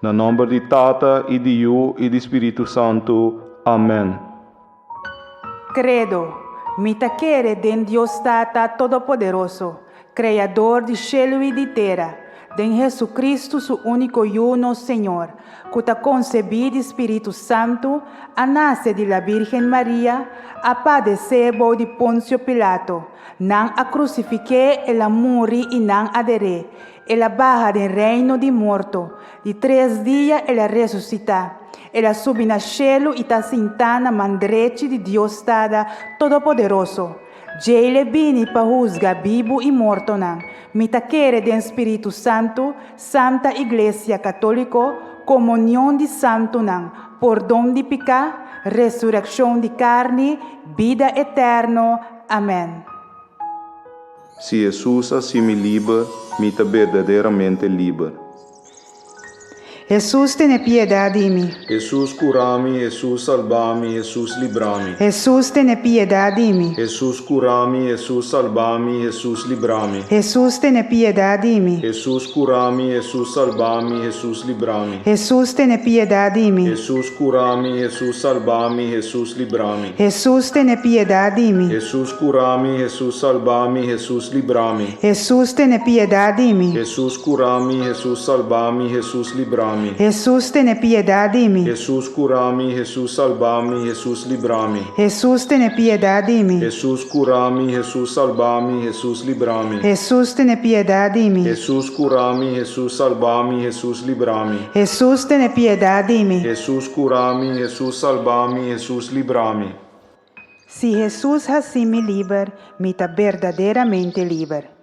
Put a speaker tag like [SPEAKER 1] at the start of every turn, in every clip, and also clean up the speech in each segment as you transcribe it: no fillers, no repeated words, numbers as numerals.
[SPEAKER 1] No nome de Tata, e de Yu, e do Espírito Santo. Amém.
[SPEAKER 2] Credo, mita quere den Dios Tata Todo-Poderoso, Criador de cielo e de terra, den Jesucristo, su único y uno Señor, que ta concebido Espíritu Santo, a nace de la Virgen María, a padecer bo de Poncio Pilato, nan a crucifique e la muri e nan adere, e la baja del reino de morto, de 3 dias e la resucita. Ela sube na cielo e está sentada na mão direita de Deus Tada Todo-Poderoso. Ele vine para juzgar vivo e morto não. Mita quere do Espírito Santo, Santa Igreja Católica, comunhão de santo não, perdão de pecado, ressurreição de carne, vida eterna. Amém.
[SPEAKER 1] Se Jesus assim me libera, me está verdadeiramente livre.
[SPEAKER 2] Jesus, tenha piedade de mim.
[SPEAKER 1] Jesus cura-me, Jesus salva-me, Jesus livra-me.
[SPEAKER 2] Jesus, tenha piedade de mim.
[SPEAKER 1] Jesus cura-me, Jesus salva-me, Jesus livra-me.
[SPEAKER 2] Jesus, tenha piedade de mim.
[SPEAKER 1] Jesus cura-me, Jesus salva-me, Jesus livra-me.
[SPEAKER 2] Jesus, tenha piedade de mim.
[SPEAKER 1] Jesus cura-me, Jesus salva-me, Jesus livra-me.
[SPEAKER 2] Jesus, tenha piedade de mim.
[SPEAKER 1] Jesus cura-me, Jesus salva-me, Jesus livra-me.
[SPEAKER 2] Jesus, tenha piedade de mim.
[SPEAKER 1] Jesus cura-me, Jesus salva-me, Jesus livra-me.
[SPEAKER 2] Jesus, tenha piedade de mim.
[SPEAKER 1] Jesus cura-me, Jesus salva-me, Jesus livra-me.
[SPEAKER 2] Jesus, tenha piedade de mim.
[SPEAKER 1] Jesus cura-me, Jesus salva-me, Jesus livra-me.
[SPEAKER 2] Jesus, tenha piedade de mim.
[SPEAKER 1] Jesus cura-me, Jesus salva-me, Jesus livra-me.
[SPEAKER 2] Jesus, tenha piedade de mim.
[SPEAKER 1] Jesus cura-me, Jesus salva-me, Jesus livra-me.
[SPEAKER 2] Se Jesus assim me livra, me está verdadeiramente livre.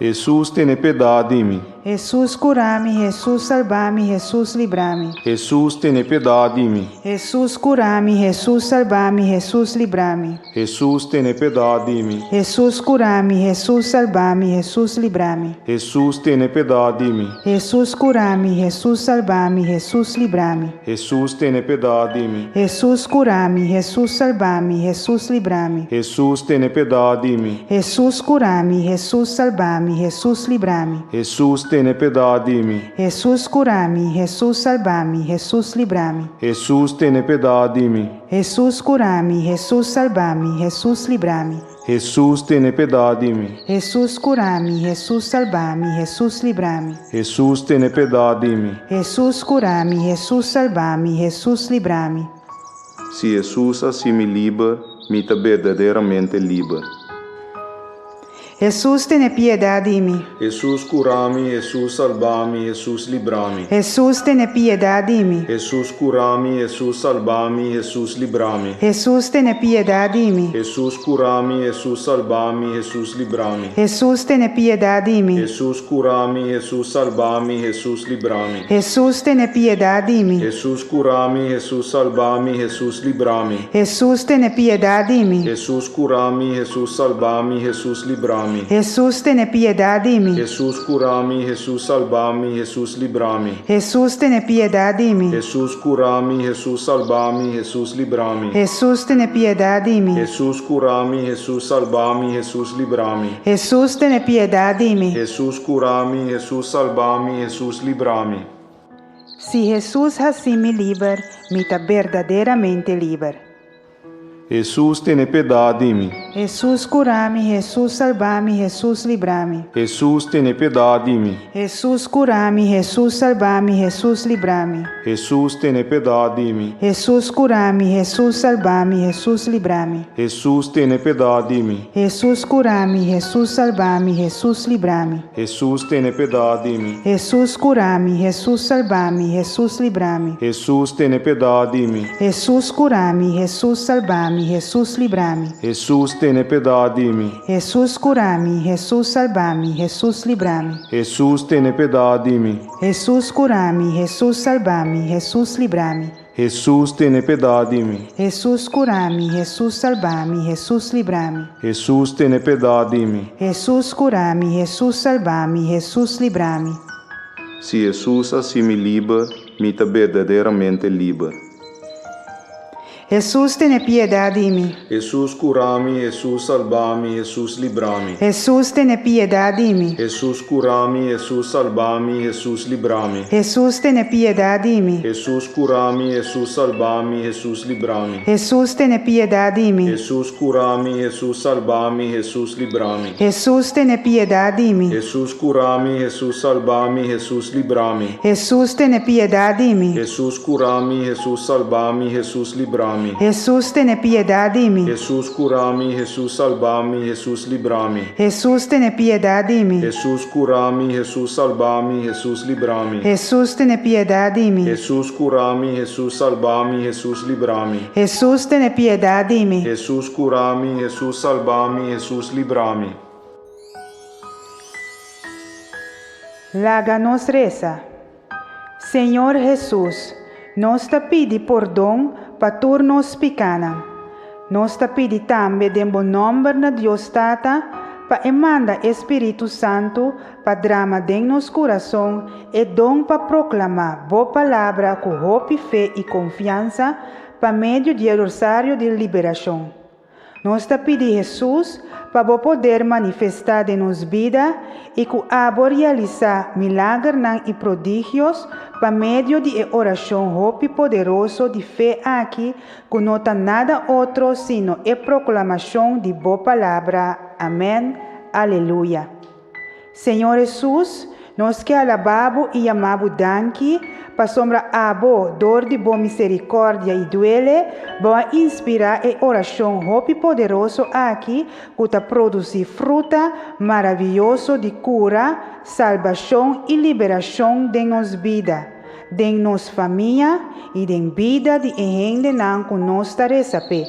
[SPEAKER 1] Jesus tem piedade de mim.
[SPEAKER 2] Jesus cura-me, Jesus salva-me, Jesus livra-me.
[SPEAKER 1] Jesus tem piedade de mim.
[SPEAKER 2] Jesus cura-me, Jesus salva-me, Jesus livra-me.
[SPEAKER 1] Jesus tem piedade de mim.
[SPEAKER 2] Jesus cura-me, Jesus salva-me, Jesus livra-me.
[SPEAKER 1] Jesus tem piedade de mim.
[SPEAKER 2] Jesus cura-me, Jesus salva-me, Jesus livra-me.
[SPEAKER 1] Jesus tem piedade de mim.
[SPEAKER 2] Jesus cura-me, Jesus salva-me, Jesus livra-me.
[SPEAKER 1] Jesus tem piedade de mim.
[SPEAKER 2] Jesus cura-me, Jesus salva-me, Jesus livra-me.
[SPEAKER 1] Jesus tem piedade de mim.
[SPEAKER 2] Jesus cura-me, Jesus salva-me, Jesus livra-me.
[SPEAKER 1] Jesus tem piedade de mim.
[SPEAKER 2] Jesus cura-me, Jesus salva-me, Jesus livra-me.
[SPEAKER 1] Jesus tem piedade de mim.
[SPEAKER 2] Jesus cura-me, Jesus salva-me, Jesus livra-me.
[SPEAKER 1] Jesus tem piedade de mim.
[SPEAKER 2] Jesus cura-me, Jesus salva-me, Jesus livra-me.
[SPEAKER 1] Se Jesus assim me libera, me está verdadeiramente livre.
[SPEAKER 2] Jesus, tenha piedade de mim.
[SPEAKER 1] Jesus cura-me, Jesus salva-me, Jesus livra-me.
[SPEAKER 2] Jesus, tenha piedade de mim.
[SPEAKER 1] Jesus cura-me, Jesus salva-me, Jesus livra-me.
[SPEAKER 2] Jesus, tenha piedade de mim.
[SPEAKER 1] Jesus cura-me, Jesus salva-me, Jesus livra-me.
[SPEAKER 2] Jesus, tenha piedade de mim.
[SPEAKER 1] Jesus cura-me, Jesus salva-me, Jesus livra-me.
[SPEAKER 2] Jesus, tenha piedade de mim.
[SPEAKER 1] Jesus cura-me, Jesus salva-me, Jesus livra-me.
[SPEAKER 2] Jesus, tenha piedade de mim.
[SPEAKER 1] Jesus cura-me, Jesus salva-me, Jesus livra-me.
[SPEAKER 2] Jesus, tenha piedade de mim.
[SPEAKER 1] Jesus cura-me, Jesus salva-me, Jesus livra-me.
[SPEAKER 2] Jesus, tenha piedade de mim.
[SPEAKER 1] Jesus cura-me, Jesus salva-me, Jesus livra-me.
[SPEAKER 2] Jesus, tenha piedade de mim.
[SPEAKER 1] Jesus cura-me, Jesus salva-me, Jesus livra-me.
[SPEAKER 2] Jesus, tenha piedade de mim.
[SPEAKER 1] Jesus cura-me, Jesus salva-me, Jesus livra-me.
[SPEAKER 2] Se Jesus assim me livra, me está verdadeiramente livre.
[SPEAKER 1] Jesus tem piedade de mim.
[SPEAKER 2] Jesus cura-me, Jesus salva-me, Jesus livra-me.
[SPEAKER 1] Jesus tem piedade de mim.
[SPEAKER 2] Jesus cura-me, Jesus salva-me, Jesus livra-me.
[SPEAKER 1] Jesus tem piedade de mim.
[SPEAKER 2] Jesus cura-me, Jesus salva-me, Jesus livra-me.
[SPEAKER 1] Jesus tem piedade de mim.
[SPEAKER 2] Jesus cura-me, Jesus salva-me, Jesus livra-me.
[SPEAKER 1] Jesus tem piedade de mim.
[SPEAKER 2] Jesus cura-me, Jesus salva-me, Jesus livra-me.
[SPEAKER 1] Jesus tem piedade de mim.
[SPEAKER 2] Jesus cura-me, Jesus salva-me, Jesus livra-me.
[SPEAKER 1] Jesus tem piedade de mim.
[SPEAKER 2] Jesus cura-me, Jesus salva-me, Jesus livra-me.
[SPEAKER 1] Jesus tem piedade de mim.
[SPEAKER 2] Jesus cura-me, Jesus salva-me, Jesus livra-me.
[SPEAKER 1] Jesus tem piedade de mim.
[SPEAKER 2] Jesus cura-me, Jesus salva-me, Jesus livra-me.
[SPEAKER 1] Jesus tem piedade de mim.
[SPEAKER 2] Jesus cura-me, Jesus salva-me, Jesus livra-me.
[SPEAKER 1] Se Jesus assim me libera, me está verdadeiramente livre.
[SPEAKER 2] Jesús, ten piedad de mí.
[SPEAKER 1] Jesús, curami, Jesús, salvami, Jesús, librami.
[SPEAKER 2] Jesús, ten piedad de mí.
[SPEAKER 1] Jesús, curami, Jesús, salvami, Jesús, librami.
[SPEAKER 2] Jesús, ten piedad de mí.
[SPEAKER 1] Jesús, curami, Jesús, salvami, Jesús, librami.
[SPEAKER 2] Jesús, ten piedad de mí.
[SPEAKER 1] Jesús, curami, Jesús, salvami, Jesús, librami.
[SPEAKER 2] Jesús, ten piedad de mí.
[SPEAKER 1] Jesús, curami, Jesús, salvami, Jesús, librami.
[SPEAKER 2] Jesús, ten piedad de mí.
[SPEAKER 1] Jesús, curami, Jesús, salvami, Jesús, librami.
[SPEAKER 2] Jesús, ten piedad de mí.
[SPEAKER 1] Jesús, curami, Jesús, salvami, Jesús, librami.
[SPEAKER 2] Jesús, ten piedad de mí.
[SPEAKER 1] Jesús, curami, Jesús, salvami, Jesús, librami.
[SPEAKER 2] Jesús, ten piedad de mí.
[SPEAKER 1] Jesús, curami, Jesús, salvami, Jesús, librami.
[SPEAKER 2] Jesús, ten piedad de mí.
[SPEAKER 1] Jesús, curami, Jesús, salvami, Jesús, librami.
[SPEAKER 2] Laga nos reza. Senhor Jesus, nós te pedi perdão para turnos picana. Nós te pedi também de bom nome de Deus Tata para emanda Espírito Santo para drama de nos coração e dom para proclamar boa palavra com hope, fé e confiança para meio do rosário de liberação. Nós te pedi Jesus para poder manifestar de nos vida e que abo realizar milagres e prodígios para meio de oração hope poderoso de fé aqui, que não tem nada outro sino a proclamação de boa palavra. Amém. Aleluia. Senhor Jesus, nós que alabamos e amamos danke, para sombra abo, dor de boa misericórdia e duele, para inspirar a oração hope poderoso aqui, que está produzir fruta maravilhoso de cura, salvação e liberação de nos vida, de nos família e de vida de gente não que nós receber.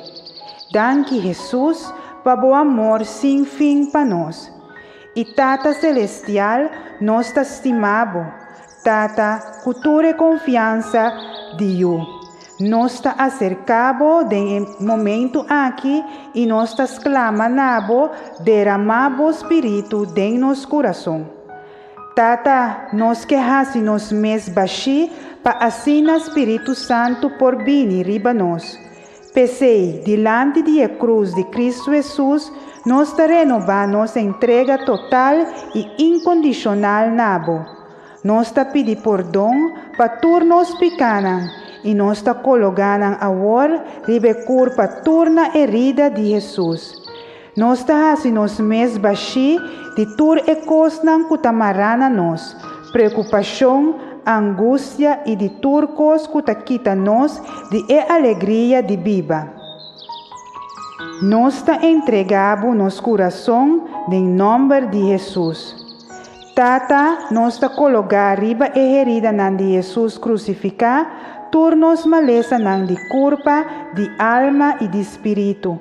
[SPEAKER 2] Danke Jesus, para bom amor sem fim para nós. E Tata Celestial, nós te estimamos. Tata, cultura e confiança de you. Nós te acercamos de momento aqui e nós te exclamamos, derramamos Espírito de nosso coração. Tata, nós queremos mes baixi para assinar Espírito Santo por vir riba nós. Pensei, diante da cruz de Cristo Jesus, nós te renovamos nossa entrega total e incondicional nabo. Nós te pedimos perdão para turnos pecados e nós te colocamos agora ribekur para turna herida de Jesus. Nós te fazemos mes baixi de tur e cosnan que te marana nós, preocupação, angústia e de turcos que te quita nós de alegria de viva. Nós te entregamos nosso coração em nome de Jesus. Tata, nós te colocar riba e herida de Jesus crucificado, turnos maleza de corpo, de alma e de espírito.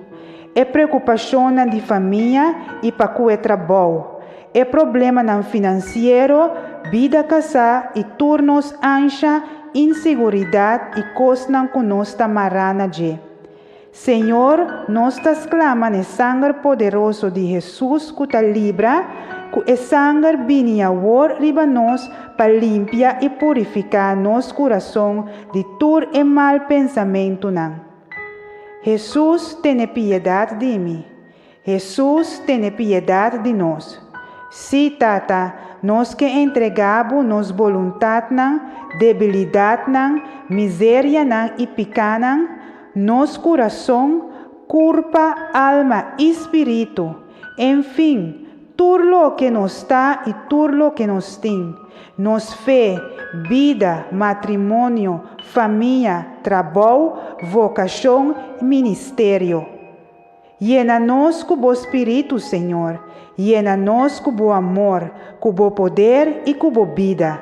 [SPEAKER 2] É preocupação de família e para o trabalho. É problema financeiro, vida casada e turnos ancha, inseguridade e coisas que nós te marana de. Senhor, nós te exclamamos no sangue poderoso de Jesus que te libra, que o sangue vem agora riba nós para limpar e purificar nosso coração de todo e mal pensamento. Jesus, tenha piedade de mim. Jesus, tenha piedade de nós. Sim, Tata, nós que entregamos nossa vontade, debilidade, miséria e pecado, nosso coração, corpo, alma e espírito, enfim, tudo o que nos está e tudo o que nos tem, nos fé, vida, matrimônio, família, trabalho, vocação e ministério. Llena-nos com o Espírito, Senhor. Llena-nos com o amor, com o poder e com a vida.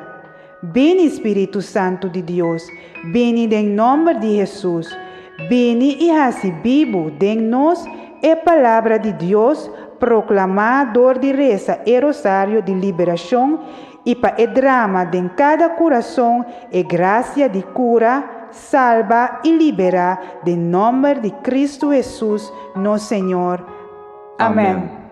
[SPEAKER 2] Vem, Espírito Santo de Deus. Vem em nome de Jesus. Vem e hace vivo de nós a palavra de Deus, proclamador de reza e rosário de liberação, e para o drama de cada coração e graça de cura, salva e libera, em nome de Cristo Jesus, nosso Senhor. Amém.